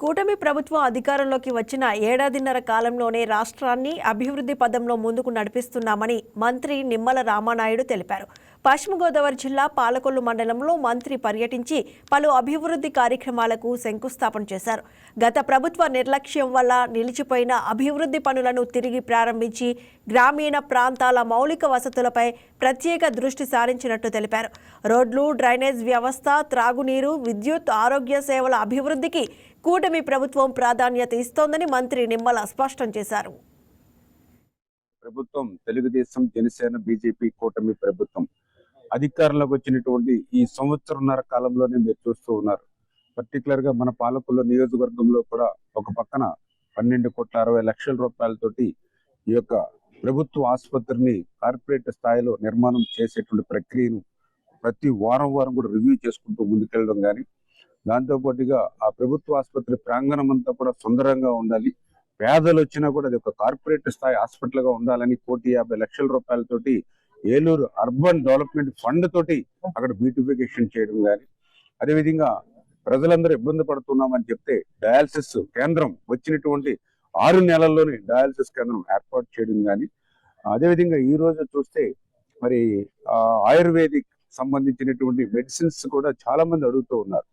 కూటమి ప్రభుత్వం అధికారంలోకి వచ్చిన ఏడాదిన్నర కాలంలోనే రాష్ట్రాన్ని అభివృద్ధి పదంలో ముందుకు నడిపిస్తున్నామని మంత్రి నిమ్మల రామానాయుడు తెలిపారు. పశ్చిమ గోదావరి జిల్లా పాలకొల్లు మండలంలో మంత్రి పర్యటించి పలు అభివృద్ధి కార్యక్రమాలకు శంకుస్థాపన చేశారు. గత ప్రభుత్వ నిర్లక్ష్యం వల్ల నిలిచిపోయిన అభివృద్ధి పనులను తిరిగి ప్రారంభించి గ్రామీణ ప్రాంతాల మౌలిక వసతులపై ప్రత్యేక దృష్టి సారించినట్టు తెలిపారు. రోడ్లు, డ్రైనేజ్ వ్యవస్థ, త్రాగునీరు, విద్యుత్, ఆరోగ్య సేవల అభివృద్ధికి కూటమి ప్రభుత్వం ప్రాధాన్యత ఇస్తోందని మంత్రి నిమ్మల స్పష్టం చేశారు. ప్రభుత్వం తెలుగుదేశం, జనసేన, బీజేపీ కూటమి ప్రభుత్వం అధికారంలోకి వచ్చినటువంటి ఈ సంవత్సరంన్నర కాలంలోనే మీరు చూస్తూ ఉన్నారు. పర్టికులర్ గా మన పాలకొల్లు నియోజకవర్గంలో కూడా ఒక పక్కన 12,60,00,000 రూపాయలతోటి ఈ యొక్క ప్రభుత్వ ఆసుపత్రిని కార్పొరేట్ స్థాయిలో నిర్మాణం చేసేటువంటి ప్రక్రియను ప్రతి వారం కూడా రివ్యూ చేసుకుంటూ ముందుకెళ్ళడం కానీ, దాంతోపాటుగా ఆ ప్రభుత్వ ఆసుపత్రి ప్రాంగణం అంతా కూడా సుందరంగా ఉండాలి, పేదలు వచ్చినా కూడా అది ఒక కార్పొరేట్ స్థాయి హాస్పిటల్ గా ఉండాలని 1,50,00,000 రూపాయలతోటి ఏలూరు అర్బన్ డెవలప్మెంట్ ఫండ్ తోటి అక్కడ బ్యూటిఫికేషన్ చేయడం కానీ, అదేవిధంగా ప్రజలందరూ ఇబ్బంది పడుతున్నామని చెప్తే డయాలసిస్ కేంద్రం వచ్చినటువంటి 6 నెలల్లోనే డయాలసిస్ కేంద్రం ఏర్పాటు చేయడం కానీ, అదేవిధంగా ఈ రోజు చూస్తే మరి ఆయుర్వేదిక్ సంబంధించినటువంటి మెడిసిన్స్ కూడా చాలా మంది అడుగుతూ ఉన్నారు.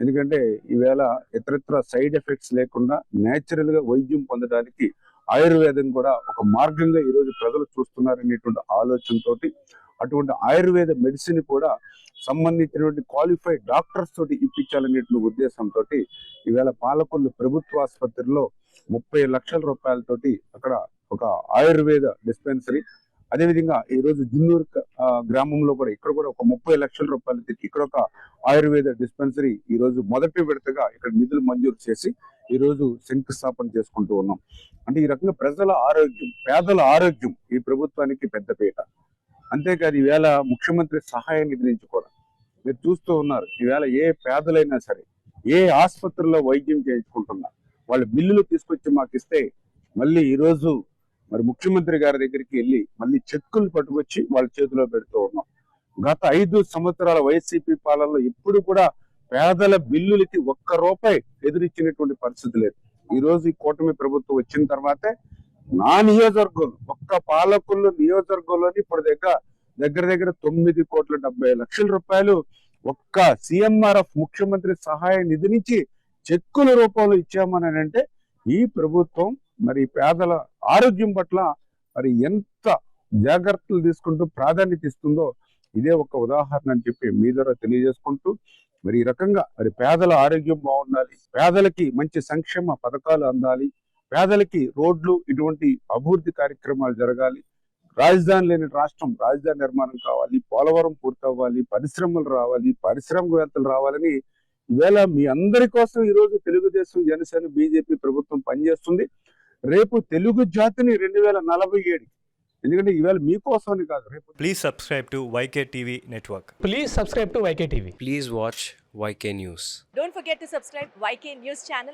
ఎందుకంటే ఈవేళ ఇతరత్ర సైడ్ ఎఫెక్ట్స్ లేకుండా నేచురల్ గా వైద్యం పొందడానికి ఆయుర్వేదం కూడా ఒక మార్గంగా ఈ రోజు ప్రజలు చూస్తున్నారనేటువంటి ఆలోచనతోటి అటువంటి ఆయుర్వేద మెడిసిన్ కూడా సంబంధించినటువంటి క్వాలిఫైడ్ డాక్టర్స్ తోటి ఇప్పించాలనేటువంటి ఉద్దేశంతో ఈవేళ పాలకొల్లు ప్రభుత్వ ఆసుపత్రిలో 30 లక్షల రూపాయలతోటి అక్కడ ఒక ఆయుర్వేద డిస్పెన్సరీ, అదేవిధంగా ఈ రోజు జున్నూరు గ్రామంలో కూడా ఇక్కడ కూడా ఒక 30 లక్షల రూపాయలు తెచ్చి ఇక్కడ ఒక ఆయుర్వేద డిస్పెన్సరీ ఈ రోజు మొదటి విడతగా ఇక్కడ నిధులు మంజూరు చేసి ఈ రోజు శంకుస్థాపన చేసుకుంటూ ఉన్నాం. అంటే ఈ రకంగా ప్రజల ఆరోగ్యం, పేదల ఆరోగ్యం ఈ ప్రభుత్వానికి పెద్దపీట. అంతేకాదు ఈవేళ ముఖ్యమంత్రి సహాయ నిధి నుంచి కూడా మీరు చూస్తూ ఉన్నారు. ఈవేళ ఏ పేదలైనా సరే ఏ ఆసుపత్రిలో వైద్యం చేయించుకుంటున్నా వాళ్ళ బిల్లులు తీసుకొచ్చి మాకు ఇస్తే మళ్ళీ ఈ రోజు మరి ముఖ్యమంత్రి గారి దగ్గరికి వెళ్ళి మళ్ళీ చెక్కులు పట్టుకొచ్చి వాళ్ళ చేతిలో పెడుతూ ఉన్నాం. గత 5 సంవత్సరాల వైసీపీ పాలనలో ఎప్పుడు కూడా పేదల బిల్లులకి ₹1 ఎదురిచ్చినటువంటి పరిస్థితి లేదు. ఈ రోజు ఈ కూటమి ప్రభుత్వం వచ్చిన తర్వాతే నా నియోజకవర్గం ఒక్క పాలకొల్లు నియోజకవర్గంలోని ఇప్పుడు దగ్గర 9,70,00,000 రూపాయలు ఒక్క CMRF ముఖ్యమంత్రి సహాయ నిధి నుంచి చెక్కుల రూపంలో ఇచ్చామని అంటే ఈ ప్రభుత్వం మరి పేదల ఆరోగ్యం పట్ల మరి ఎంత జాగ్రత్తలు తీసుకుంటూ ప్రాధాన్యత ఇస్తుందో ఇదే ఒక ఉదాహరణ అని చెప్పి మీ ద్వారా తెలియజేసుకుంటూ, మరి ఈ రకంగా మరి పేదల ఆరోగ్యం బాగుండాలి, పేదలకి మంచి సంక్షేమ పథకాలు అందాలి, పేదలకి రోడ్లు ఇటువంటి అభివృద్ధి కార్యక్రమాలు జరగాలి, రాజధాని లేని రాష్ట్రం రాజధాని నిర్మాణం కావాలి, పోలవరం పూర్తవ్వాలి, పరిశ్రమలు రావాలి, పారిశ్రామికవేత్తలు రావాలని ఈవేళ మీ అందరి కోసం ఈ రోజు తెలుగుదేశం, జనసేన, బీజేపీ ప్రభుత్వం పనిచేస్తుంది. రేపు తెలుగు జాతిని 2047, ఎందుకంటే ఈవేళ మీకోసమని కాదు రేపు. Please subscribe to YK TV Network. Please subscribe to YK TV. Please watch YK News. Don't forget to subscribe YK News channel